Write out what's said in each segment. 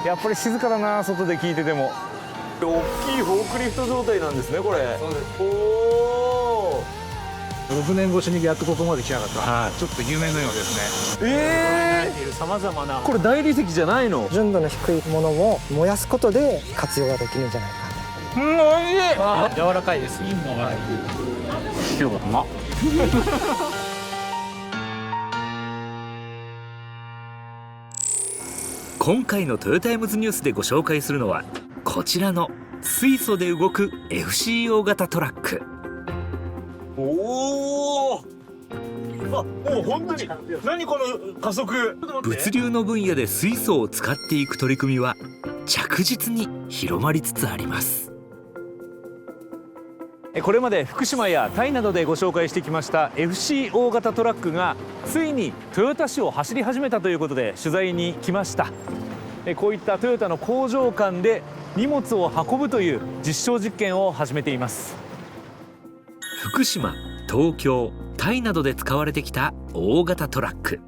やっぱり静かだな、外で聞いてても。大きいフォークリフト状態なんですね、これ。そうです。おお。 6年越しにやっとここまで来やがった。ちょっと夢のようですね。様々なこれ大理石じゃないの？純度の低いものを燃やすことで活用ができるんじゃないか。おいしい。柔らかいです。塩がうまっ。今回のトヨタイムズニュースでご紹介するのはこちらの水素で動く FCO 型トラック。おお。あ、もう本当に。何この加速。物流の分野で水素を使っていく取り組みは着実に広まりつつあります。これまで福島やタイなどでご紹介してきました FCO 型トラックがついに豊田市を走り始めたということで取材に来ました。こういったトヨタの工場間で荷物を運ぶという実証実験を始めています。福島、東京、タイなどで使われてきた大型トラック。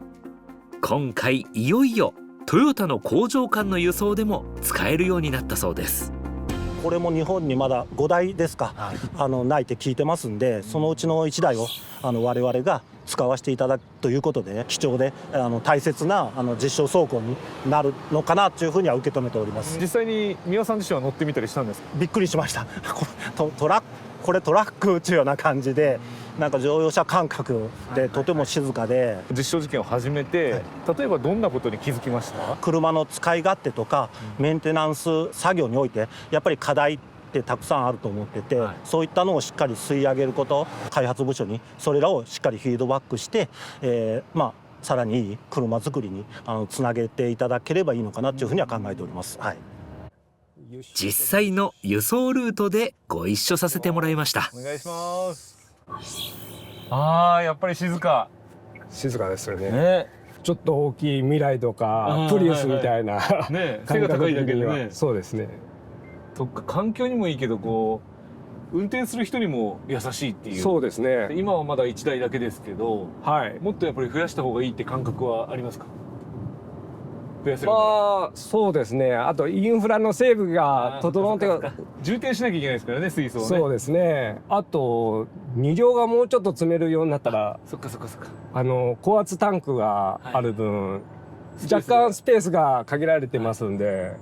今回いよいよトヨタの工場間の輸送でも使えるようになったそうです。これも日本にまだ5台ですか、ないって聞いてますんで、そのうちの1台を我々が使わせていただくということで、貴重で大切な実証走行になるのかなというふうには受け止めております。実際に三輪さん自身は乗ってみたりしたんですか？びっくりしました。これトラックというような感じで、なんか乗用車感覚でとても静かで、実証実験を始めて、例えばどんなことに気づきました？車の使い勝手とかメンテナンス作業においてやっぱり課題ってたくさんあると思ってて、そういったのをしっかり吸い上げること、開発部署にそれらをしっかりフィードバックして、さらにいい車作りにつなげていただければいいのかなというふうには考えております。はい、実際の輸送ルートでご一緒させてもらいました。お願いします。ああ、やっぱり静か。静かですよね。ちょっと大きい未来とかプリウスみたいな、ね、背が高いだけでね。そうですね。そっか、環境にもいいけど、こう運転する人にも優しいっていう。そうですね。今はまだ1台だけですけど、はい。もっとやっぱり増やした方がいいって感覚はありますか？増やせる。まあそうですね。あとインフラの整備が整ってか、充填しなきゃいけないですからね、水素をね。そうですね。あと2両がもうちょっと積めるようになったら、そっかそっかそっか。高圧タンクがある分、若干スペースが限られてますんで、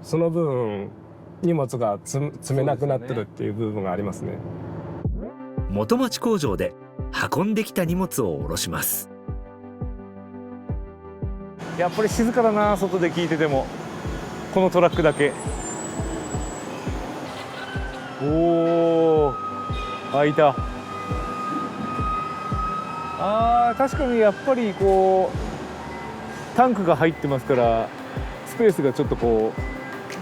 その分荷物が積めなくなってるっていう部分がありますね。元町工場で運んできた荷物を下ろします。やっぱり静かだな、外で聞いてても。このトラックだけ。おお、開いた。確かにやっぱりこうタンクが入ってますから、スペースがちょっとこ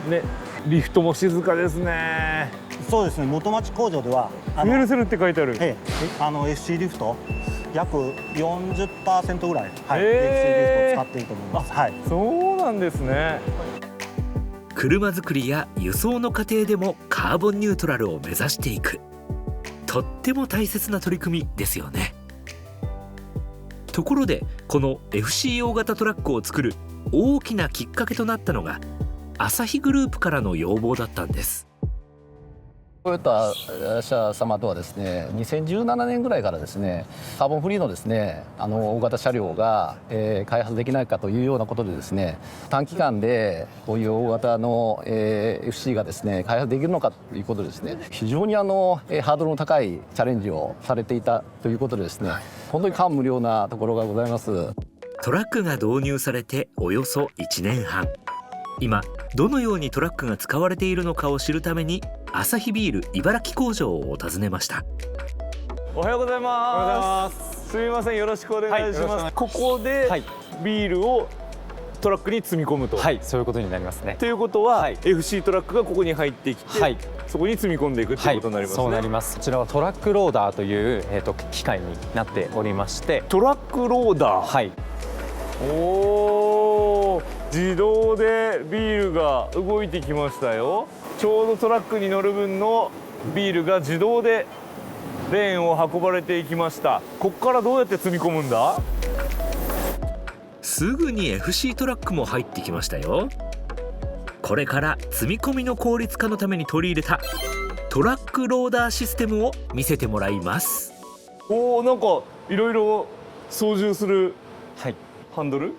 うね。リフトも静かですね。そうですね。元町工場ではフュールセルって書いてある。FC リフト約 40% ぐらい、FC リフトを使っていると思います。はい。そうなんですね。車作りや輸送の過程でもカーボンニュートラルを目指していく、とっても大切な取り組みですよね。ところでこの FCO 型トラックを作る大きなきっかけとなったのがアサヒグループからの要望だったんです。トヨタ社様とはですね、2017年ぐらいからですね、カーボンフリーのですね、大型車両が、開発できないかというようなことでですね、短期間でこういう大型の、FC がですね、開発できるのかということでですね、非常にハードルの高いチャレンジをされていたということでですね、本当に感無量なところがございます。トラックが導入されておよそ1年半。今どのようにトラックが使われているのかを知るためにアサヒビール茨城工場を訪ねました。おはようございます。すみません、よろしくお願いします。ここでビールをトラックに積み込むと。はい、そういうことになりますね。ということは、FC トラックがここに入ってきて、そこに積み込んでいくっていうことになりますね。そうなります。こちらはトラックローダーという、機械になっておりまして。トラックローダー。はい。おー、自動でビールが動いてきましたよ。ちょうどトラックに乗る分のビールが自動でレーンを運ばれていきました。ここからどうやって積み込むんだ？すぐに FC トラックも入ってきましたよ。これから積み込みの効率化のために取り入れたトラックローダーシステムを見せてもらいます。おお、なんかいろいろ操縦するはいハンドル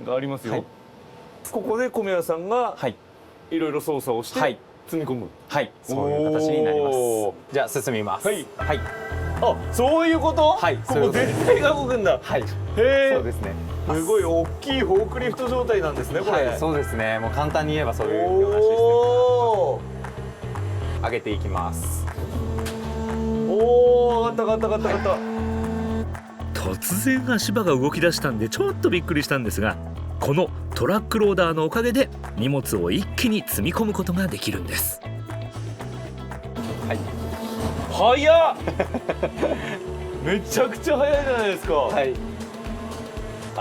がありますよ、はいここで米谷さんがはいいろいろ操作をしてはい積み込む、はいそういう形になります。おーじゃあ進みます。はいはいあ、そういうこと、はいここそういうことです絶対が動くんだ。はいへえ、そうですね。すごい大きいフォークリフト状態なんですねこれ、はいそうですね。もう簡単に言えばそういうようなシステム。お上げていきます。ーおー、上がった上がった上がった上がっ突然足場が動き出したんでちょっとびっくりしたんですが、このトラックローダーのおかげで荷物を一気に積み込むことができるんです。た、早っめちゃくちゃ早いじゃないですか、はい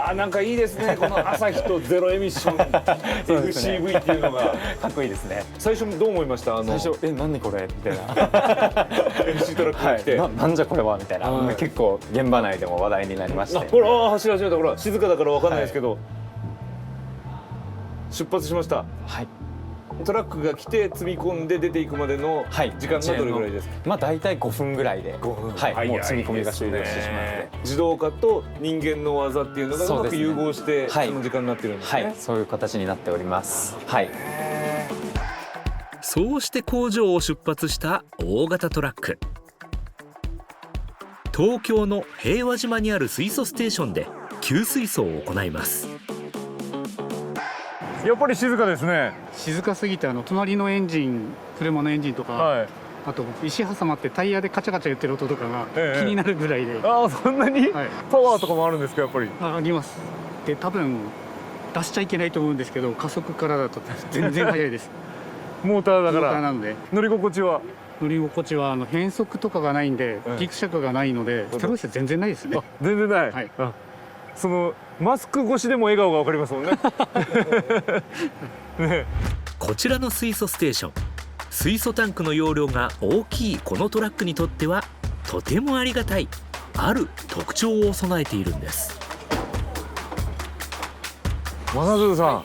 あ、なんかいいですねこの朝日とゼロエミッションそうですね FCV っていうのがかっこいいですね。最初どう思いました？最初何これみたいな。 FC トラックが来て、なんじゃこれはみたいな、はい結構現場内でも話題になりまして。あ、ほら走り始めた、ほら静かだからわかんないですけど、出発しました。はいトラックが来て積み込んで出ていくまでのはい時間がどれぐらいですか？まあ大体5分ぐらいで5分はいもう積み込みが終了してしまうので。自動化と人間の技っていうのがうまく融合してそはいの時間になってるんですね、はいそういう形になっております。はいそうして工場を出発した大型トラック。東京の平和島にある水素ステーションで給水槽を行います。やっぱり静かですね。静かすぎて隣のエンジン、車のエンジンとか、はい。あと石挟まってタイヤでカチャカチャ言ってる音とかがええ気になるぐらいで、ああ、そんなにはい、パワーとかもあるんですか、やっぱり。あります。で多分出しちゃいけないと思うんですけど、加速からだと全然速いです。モーターだかモーターらなので乗り心地は。乗り心地は変速とかがないんで、うんギクシャクがないのでストレス全然ないですね。全然ない。はいあ、そのマスク越しでも笑顔がわかりますもんね。ね。こちらの水素ステーション、水素タンクの容量が大きいこのトラックにとってはとてもありがたいある特徴を備えているんです。真鶴さん、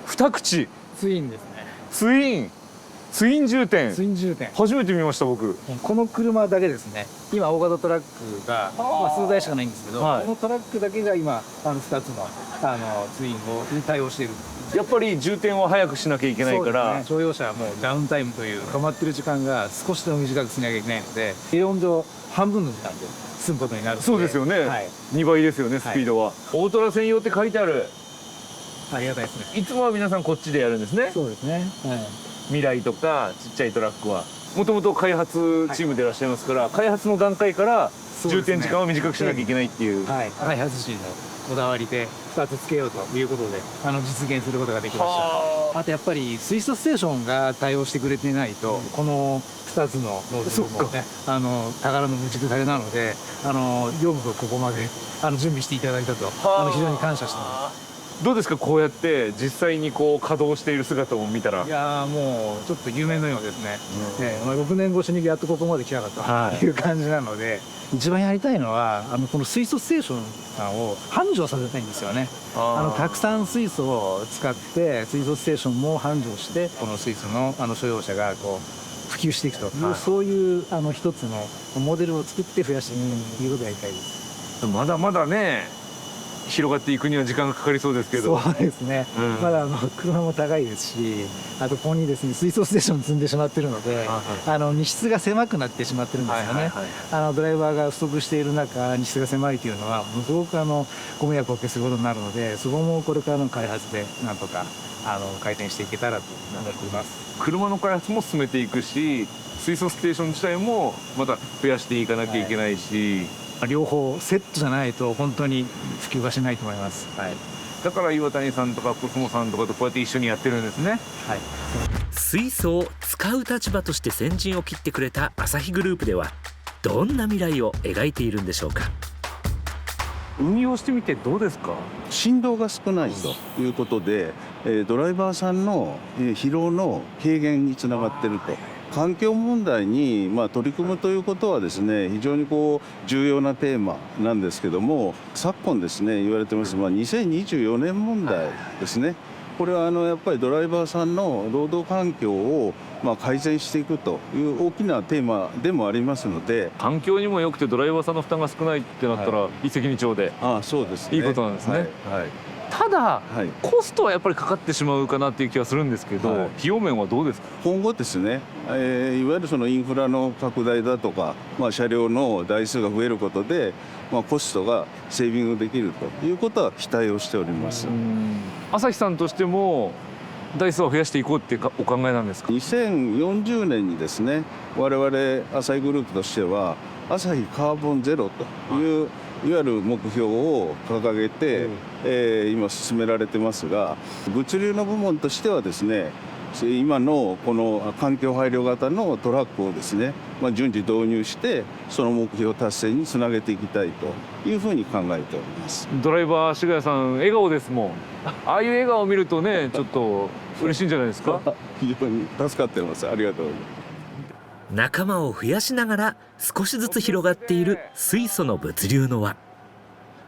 二口ツインですね。ツイン充填ツイン充填。初めて見ました僕。この車だけですね。今大型トラックが数台しかないんですけど、はいこのトラックだけが今2つのツインに対応している。やっぱり充填は早くしなきゃいけないから、そうですね、乗用車はもうダウンタイムという止まってる時間が少しでも短くしなきゃいけないので、理論上半分の時間で済むことになるので。そうですよね、はい。 2倍ですよね、スピードは、オートラ専用って書いてある。ありがたいですね。いつもは皆さんこっちでやるんですね。そうですね。はい。未来とかちっちゃいトラックはもともと開発チームでいらっしゃいますから、開発の段階から充填時間を短くしなきゃいけないっていう。はい。開発陣のこだわりで2つつけようということで実現することができました。あとやっぱり水素ステーションが対応してくれてないと、この2つのノズルもね、宝の無軸種なので、よくここまで準備していただいたと非常に感謝してます。どうですか、こうやって実際にこう稼働している姿を見たら。いやーもうちょっと夢のようですね。6年越しにやっとここまで来たかという感じなので、一番やりたいのはこの水素ステーションさんを繁盛させたいんですよね。たくさん水素を使って水素ステーションも繁盛して、この水素の所有者がこう普及していくという、そういう一つのモデルを作って増やしていくということをやりたいです。まだまだね、広がっていくには時間がかかりそうですけど。そうですね、まだ車も高いですし、あとここにですね水素ステーション積んでしまっているので、荷室が狭くなってしまってるんですよね。ドライバーが不足している中、荷室が狭いというのはすごくご迷惑をおかけすることになるので、そこもこれからの開発でなんとか改善していけたらと思っています。車の開発も進めていくし、水素ステーション自体もまた増やしていかなきゃいけないし、両方セットじゃないと本当に普及はしないと思います。はい。だから岩谷さんとかコスモさんとかとこうやって一緒にやってるんですね。はい。水素を使う立場として先陣を切ってくれたアサヒグループではどんな未来を描いているんでしょうか。運用してみてどうですか？振動が少ないということで、ドライバーさんの疲労の軽減につながっていると。環境問題に取り組むということはですね、非常に重要なテーマなんですけども、昨今ですね言われてます2024年問題ですねこれはやっぱりドライバーさんの労働環境を改善していくという大きなテーマでもありますので、環境にも良くてドライバーさんの負担が少ないってなったら、一石二鳥でそうですね、いいことなんですね。はいただ、はい、コストはやっぱりかかってしまうかなっていう気がするんですけど、費用面はどうですか？今後ですね、いわゆるそのインフラの拡大だとか、車両の台数が増えることで、コストがセービングできるということは期待をしております。朝日さんとしても台数を増やしていこうってお考えなんですか？2040年にですね、我々朝日グループとしては朝日カーボンゼロという、いわゆる目標を掲げて、今進められてますが、物流の部門としてはですね、今のこの環境配慮型のトラックをですね、順次導入してその目標達成につなげていきたいというふうに考えております。ドライバー志賀谷さん笑顔ですもん。ああいう笑顔を見るとね、ちょっと嬉しいんじゃないですか？非常に助かってます。ありがとうございます。仲間を増やしながら少しずつ広がっている水素の物流の輪、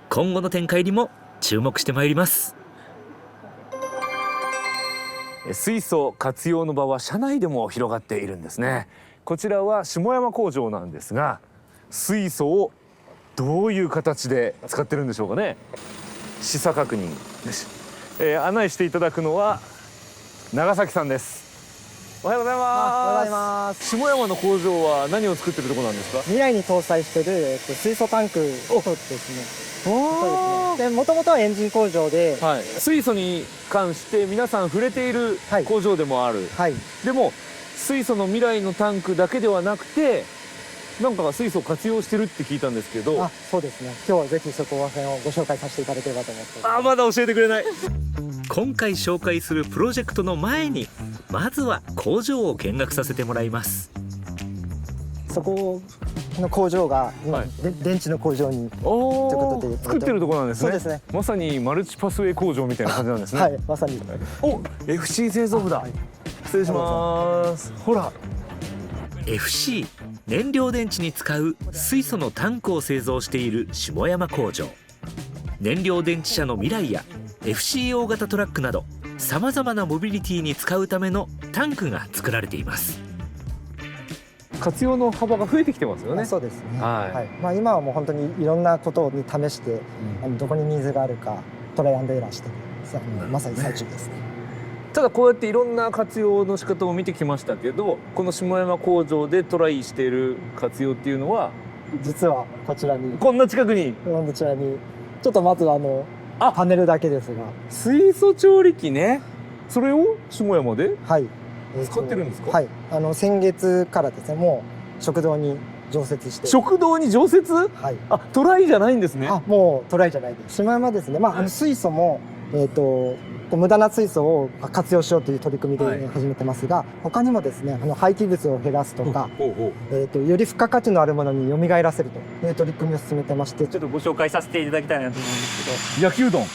今後の展開にも注目してまいります。水素活用の場は社内でも広がっているんですね。こちらは下山工場なんですが、水素をどういう形で使ってるんでしょうかね。試作確認です。案内していただくのは長崎さんです。おはようございます。おはようございます。下山の工場は何を作ってるところなんですか？未来に搭載している水素タンクをですね。そうですね。で、もともとはエンジン工場で、水素に関して皆さん触れている工場でもある。でも水素の未来のタンクだけではなくて、なんか水素を活用してるって聞いたんですけど。そうですね。今日はぜひそこら辺をご紹介させていただければと思って。まだ教えてくれない。今回紹介するプロジェクトの前に、まずは工場を見学させてもらいます。そこの工場が今、電池の工場にということで作ってるところなんですね。そうですね。まさにマルチパスウェイ工場みたいな感じなんですね。まさに。FC 製造部だ。失礼します。ほら。FC 燃料電池に使う水素のタンクを製造している下山工場。燃料電池車の未来や FC 大型トラックなどさまざまなモビリティに使うためのタンクが作られています。活用の幅が増えてきてますよね。そうですね。今はもう本当にいろんなことに試して、どこにニーズがあるかトライアンドエラーしてまさに最中ですね。ただこうやっていろんな活用の仕方を見てきましたけど、この下山工場でトライしている活用っていうのは、実はこちらに、こんな近くに、こちらにちょっとまずパネルだけですが、水素調理器ね。それを下山で使ってるんですか？先月からですね、もう食堂に常設して。食堂に常設？トライじゃないんですね。もうトライじゃないです。下山ですね。水素も無駄な水素を活用しようという取り組みで始めてますが、他にもですね、廃棄物を減らすとか、より付加価値のあるものに蘇らせるという取り組みを進めてまして、ちょっとご紹介させていただきたいなと思うんですけど。焼きうどん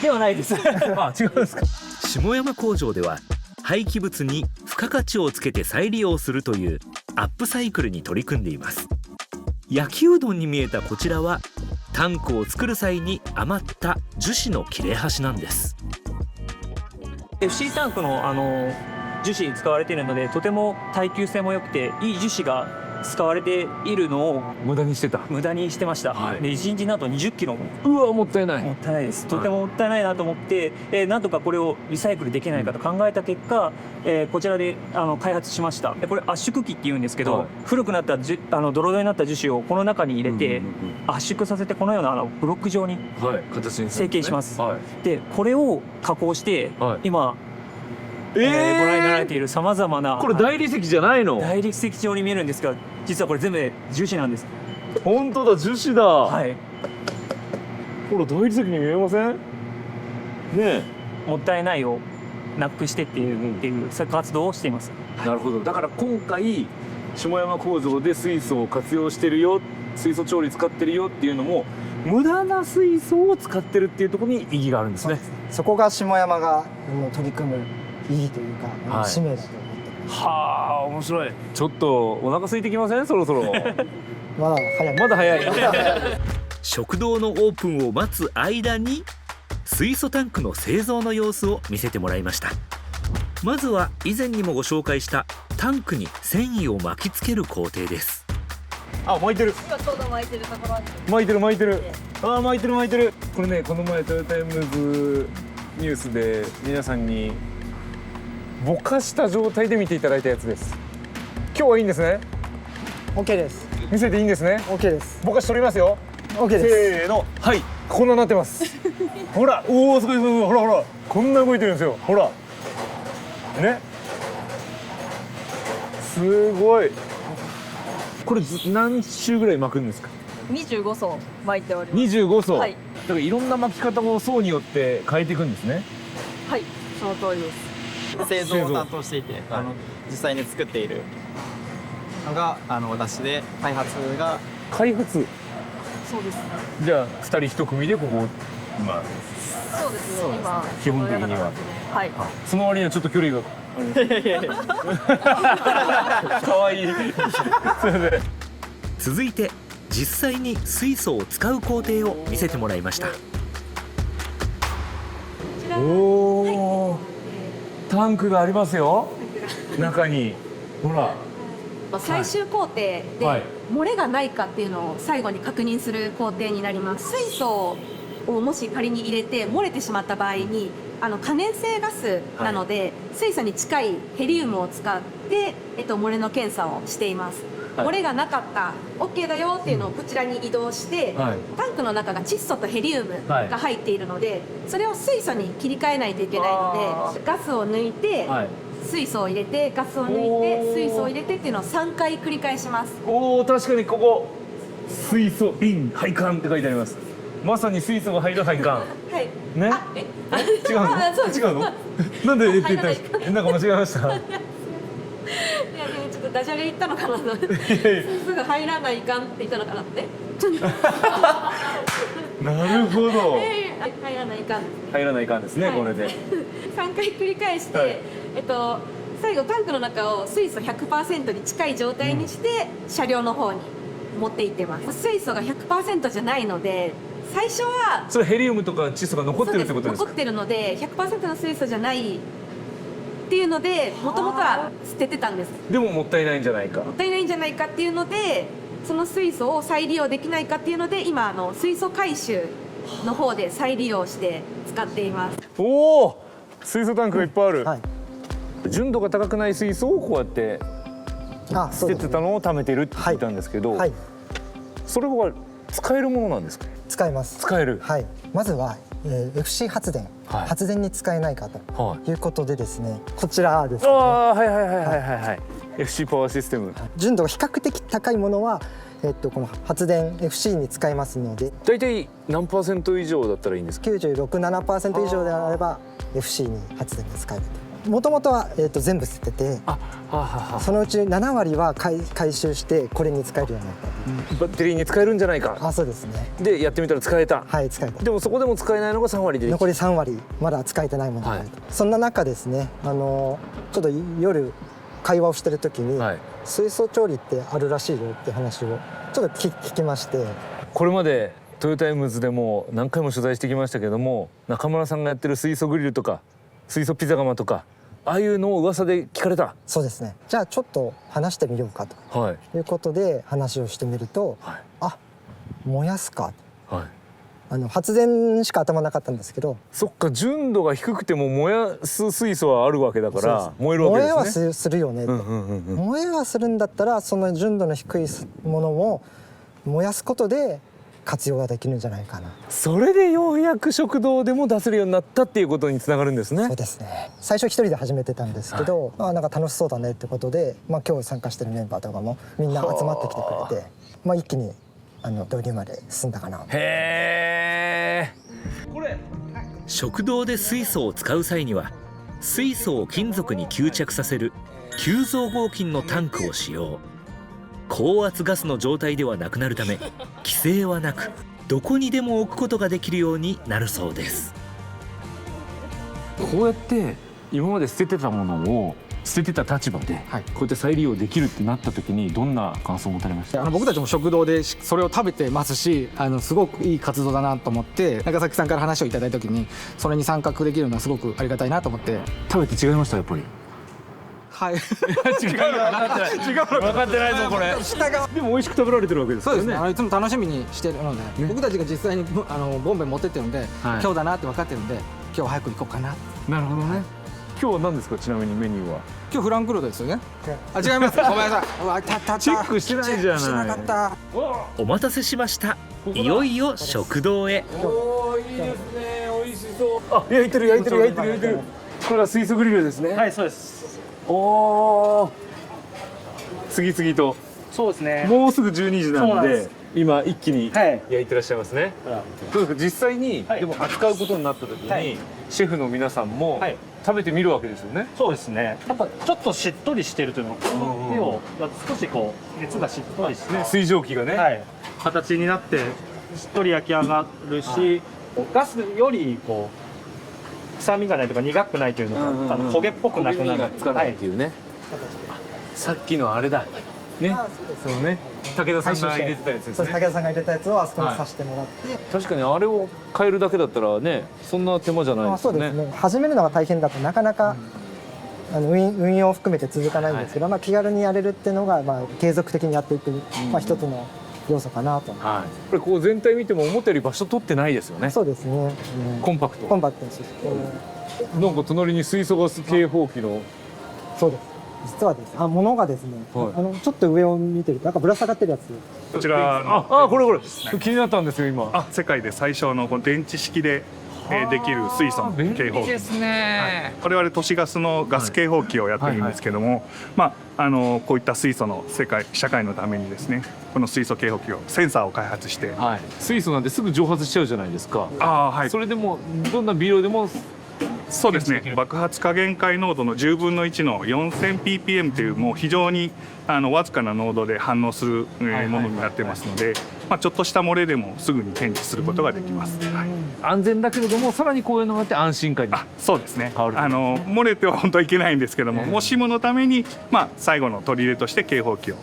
ではないです。違うんですか？下山工場では廃棄物に付加価値をつけて再利用するというアップサイクルに取り組んでいます。焼きうどんに見えたこちらはタンクを作る際に余った樹脂の切れ端なんです。FC タンクの樹脂に使われているので、とても耐久性も良くていい樹脂が使われているのを無駄にしてました。で1日なんと20キロも。うわ、もったいない。もったいないです。とてももったいないなと思って、なんとかこれをリサイクルできないかと考えた結果、こちらで開発しました。これ圧縮機っていうんですけど、古くなったドロドロになった樹脂をこの中に入れて圧縮させて、このようなブロック状に成形します。でこれを加工して、今ご覧になられているさまざまな、これ大理石じゃないの？大理石状に見えるんですが、実はこれ全部樹脂なんです。本当だ、樹脂だ。ほら、大理石に見えません？ね。もったいないをなくしてっていうそういう活動をしています。なるほど。だから今回下山工場で水素を活用してるよ、水素調理使ってるよっていうのも、無駄な水素を使ってるっていうところに意義があるんですね。そこが下山が取り組む意義というか、使命だと思ってます。面白い。ちょっとお腹空いてきません？そろそろ。まだ早い。食堂のオープンを待つ間に水素タンクの製造の様子を見せてもらいました。まずは以前にもご紹介したタンクに繊維を巻きつける工程です。あ、巻いてる。今ちょうど巻いてるところに。巻いてる巻いてる。あー、巻いてる巻いてる。これね、この前トヨタイムズニュースで皆さんにぼかした状態で見ていただいたやつです。今日はいいんですね。 OK です。見せていいんですね。 OK です。ぼかし取りますよ。 OK です。せーの、はい、こんななってますほら、おお、すごいすごい、ほらほら、こんな動いてるんですよ。ほらね、すごい。これ何周ぐらい巻くんですか25層巻いております。25層、はい、だからいろんな巻き方を層によって変えていくんですね。はい、その通りです。製造を担当していて、実際に作っているのが私で、開発が開発。そうですね。じゃあ2人1組でここ今。そうですね。今基本的には。はい。その割にはちょっと距離が。可愛い。続いて実際に水素を使う工程を見せてもらいました。おお、タンクがありますよ。中にほら。最終工程で漏れがないかっていうのを最後に確認する工程になります。水素をもし仮に入れて漏れてしまった場合に可燃性ガスなので、水素に近いヘリウムを使って、漏れの検査をしています。漏れがなかった OK だよっていうのをこちらに移動して、タンクの中が窒素とヘリウムが入っているので、それを水素に切り替えないといけないので、ガスを抜いて、水素を入れて、ガスを抜いて、水素を入れてっていうのを3回繰り返します。おお、確かにここ水素イン配管って書いてあります。まさに水素が入る配管。はい。ね。違うの？違うの？なんで言ってたんですか？なんか間違えました。いや、ちょっとダジャレ言ったのかなと。すぐ入らないかんって言ったのかなって。なるほど。入らないかん。入らないかんですね、これで。3回繰り返して、最後タンクの中を水素 100% に近い状態にして、車両の方に持っていってます。水素が 100% じゃないので、最初はそれヘリウムとか窒素が残ってるってことですか？残ってるので 100% の水素じゃないっていうので、もともとは捨ててたんです。でももったいないんじゃないか。もったいないんじゃないかっていうので、その水素を再利用できないかっていうので、今水素回収の方で再利用して使っています。おお、水素タンクがいっぱいある。純度が高くない水素をこうやって捨ててたのを貯めてるって言ったんですけど、それは使えるものなんですか？使えます。使える。はい。まずは、FC 発電、発電に使えないかということでですね、こちらですね。ああ、はいはいはいはいはい。FC パワーシステム。純度が比較的高いものは、この発電 FC に使えますので。大体何%以上だったらいいんですか？96、7% 以上であれば FC に発電に使えると。もともとは、全部捨てて、そのうち7割は回収してこれに使えるようになった。バッテリーに使えるんじゃないか。あ、そうですね。でやってみたら使えた。はい、使えた。でもそこでも使えないのが3割で残り3割まだ使えてないものがあると。そんな中ですね、ちょっと夜会話をしてる時に、水素調理ってあるらしいよって話をちょっと聞きまして。これまでトヨタイムズでも何回も取材してきましたけども、中村さんがやってる水素グリルとか水素ピザ窯とか、ああいうのを噂で聞かれた。そうですね。じゃあちょっと話してみようかということで話をしてみると、あ、燃やすか、発電しか頭なかったんですけど、そっか、純度が低くても燃やす水素はあるわけだから燃えるわけですね。燃えはするよね。燃えはするんだったら、その純度の低いものを燃やすことで活用ができるんじゃないかな。それでようやく食堂でも出せるようになったっていうことにつながるんですね。そうですね。最初一人で始めてたんですけど、なんか楽しそうだねってことで、今日参加してるメンバーとかもみんな集まってきてくれて、一気に導入まで進んだかな。へー。これ食堂で水素を使う際には、水素を金属に吸着させる吸蔵合金のタンクを使用。高圧ガスの状態ではなくなるため、規制はなくどこにでも置くことができるようになるそうです。こうやって今まで捨ててたものを捨ててた立場で、こうやって再利用できるってなった時にどんな感想を持たれました？僕たちも食堂でそれを食べてますし、すごくいい活動だなと思って、長崎さんから話をいただいた時にそれに参画できるのはすごくありがたいなと思って。食べて違いました？やっぱり。はい。違う分かってないぞこれ。でも美味しく食べられてるわけですよね。そうですね。いつも楽しみにしてるので、僕たちが実際にボンベ持ってってるので、今日だなって分かってるんで、今日早く行こうかな。なるほどね。今日は何ですか？ちなみにメニューは。今日フランクフルトですよね。あ、違います。ごめんなさい。チェックしてないじゃない。してなかった。お待たせしました。いよいよ食堂へ。おー、いいですね。美味しそう。あ、焼いてる。これは水素グリルですね。はい、そうです。おお。次々と。そうですね。もうすぐ12時なんで、今一気にはい焼いてらっしゃいますね。どうですか？実際にでも扱うことになった時に、シェフの皆さんも食べてみるわけですよね。そうですね。やっぱちょっとしっとりしてるというの手を少しこう熱がしっとりして、水蒸気がね、形になってしっとり焼き上がるし、ガスよりこう臭みがないとか苦くないというのが焦げっぽくなくなる。つかないっていうね。さっきのあれだ。ね。そうね。武田さんが入れてたやつですね。武田さんが入れたやつをあそこにさせてもらって。確かにあれを変えるだけだったらね、そんな手間じゃないですよね。そうですね。始めるのが大変だとなかなか運用を含めて続かないんですけど、気軽にやれるっていうのが継続的にやっていく一つの要素かなと。これこう全体見ても思ったより場所取ってないですよね。そうですね。コンパクト。です。なんか隣に水素ガス警報器の。そうです。実はですね、物がですね、ちょっと上を見てるとなんかぶら下がってるやつ。こちら、これ気になったんですよ今。世界で最小の電池式でできる水素の警報器ですね。我々都市ガスのガス警報器をやってるんですけども、こういった水素の社会のためにですね、この水素警報器をセンサーを開発して、水素なんてすぐ蒸発しちゃうじゃないですか。それでもどんな微量でも。そうですね。爆発加減解濃度の10分の1の 4000ppm というもう非常にわずかな濃度で反応するものになってますので、ちょっとした漏れでもすぐに検知することができます。安全だけれどもさらにこういうのがあって安心感に。そうですね。漏れては本当はいけないんですけども、もしものために最後の取り入れとして警報器を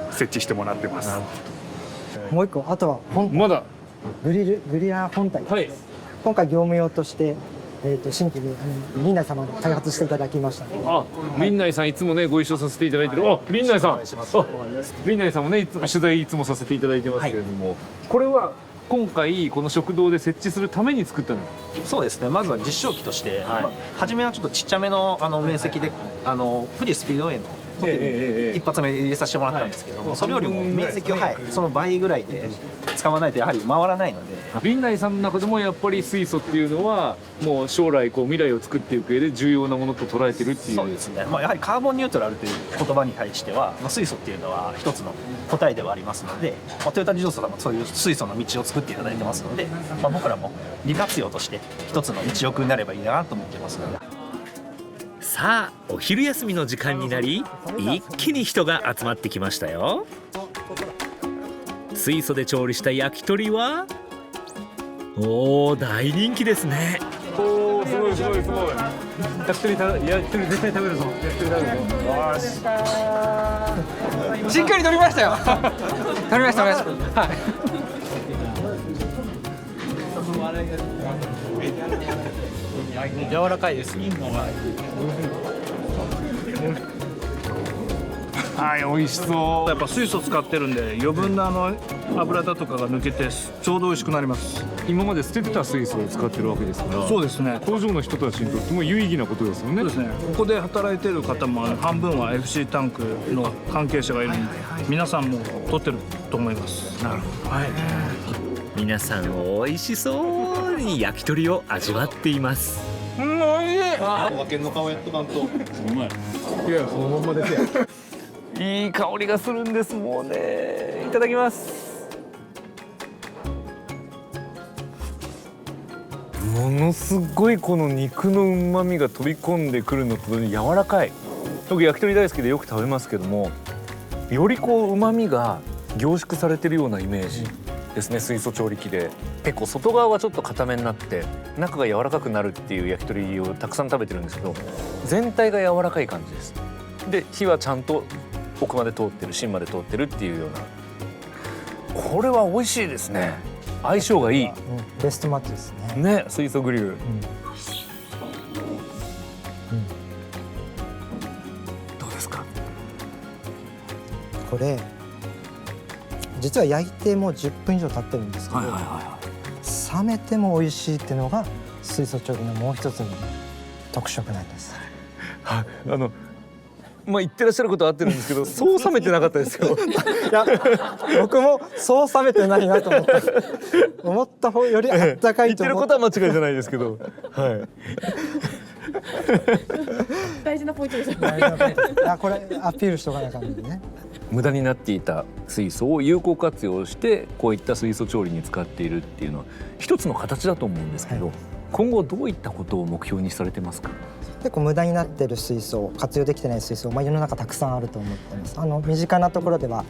設置してもらってます。もう一個、あとはまだグリラー本体です。今回業務用として。新規に林内様に開発していただきました。林内さんいつもねご一緒させていただいてる。林内さん。林内さんもね取材いつもさせていただいてますけれども、これは今回この食堂で設置するために作ったの。そうですね。まずは実証機として、初めはちょっとちっちゃめの面積で富士スピードウェイの一発目入れさせてもらったんですけども、それよりも面積をその倍ぐらいで使わないとやはり回らないので。林内さんの中でもやっぱり水素っていうのはもう将来未来を作っていく上で重要なものと捉えてるっていう。そうですね。やはりカーボンニュートラルという言葉に対しては、水素っていうのは一つの答えではありますので、トヨタ自動車さんもそういう水素の道を作っていただいてますので、僕らも利活用として一つの一翼になればいいなと思ってますので。さあお昼休みの時間になり、一気に人が集まってきましたよ。水素で調理した焼き鳥は大人気ですね。すごい。焼き鳥絶対食べるぞ。よしっかり取りましたよ。取りました。柔らかいです。美味しそう。やっぱ水素使ってるんで余分な油だとかが抜けてちょうど美味しくなります。今まで捨ててた水素を使ってるわけですから。そうですね。工場の人たちにとっても有意義なことですよね。そうですね。ここで働いてる方も半分は FC タンクの関係者がいるので、皆さんも取ってると思います。なるほど。皆さん美味しそうに焼き鳥を味わっています。美味しい。おまけの顔やっとかんと。うまい。いやそのまんまですよ。いい香りがするんですもうね。いただきます。ものすごいこの肉の旨味が飛び込んでくるのと柔らかい。僕焼き鳥大好きでよく食べますけども、より旨味が凝縮されてるようなイメージですね、水素調理器で。結構外側はちょっと固めになって中が柔らかくなるっていう焼き鳥をたくさん食べてるんですけど、全体が柔らかい感じです。で火はちゃんと奥まで通ってる、芯まで通ってるっていうような。これは美味しいですね。相性がいい、ベストマッチですね。ね、水素グリル、どうですか？これ実は焼いてもう10分以上経ってるんですけど、冷めても美味しいっていうのが水素調理のもう一つの特色なんです。言ってらっしゃることは合ってるんですけど、そう冷めてなかったですよ。いや、僕もそう冷めてないなと思った方よりあったかいと思言ってることは間違いじゃないですけど、はい。大事なポイントですよ。これアピールしとかないかんでね。無駄になっていた水素を有効活用してこういった水素調理に使っているっていうのは一つの形だと思うんですけど、今後どういったことを目標にされてますか？結構無駄になっている水素、活用できてない水素、世の中たくさんあると思ってます。身近なところでは、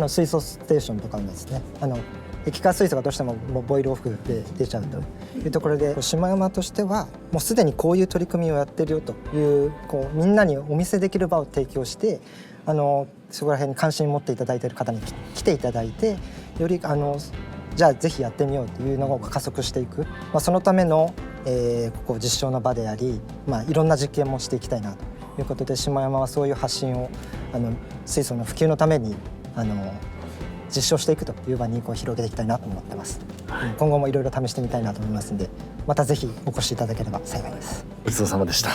水素ステーションとかもですね、液化水素がどうしてもボイルオフで出ちゃうというところで、下山としてはもうすでにこういう取り組みをやってるよという、みんなにお見せできる場を提供して、そこら辺に関心を持っていただいている方に来ていただいて、よりじゃあぜひやってみようというのを加速していく、そのための、ここ実証の場であり、いろんな実験もしていきたいなということで、下山はそういう発信を水素の普及のために実証していくという場に広げていきたいなと思ってます。今後もいろいろ試してみたいなと思いますので、またぜひお越しいただければ幸いです。ごちそうさまでした。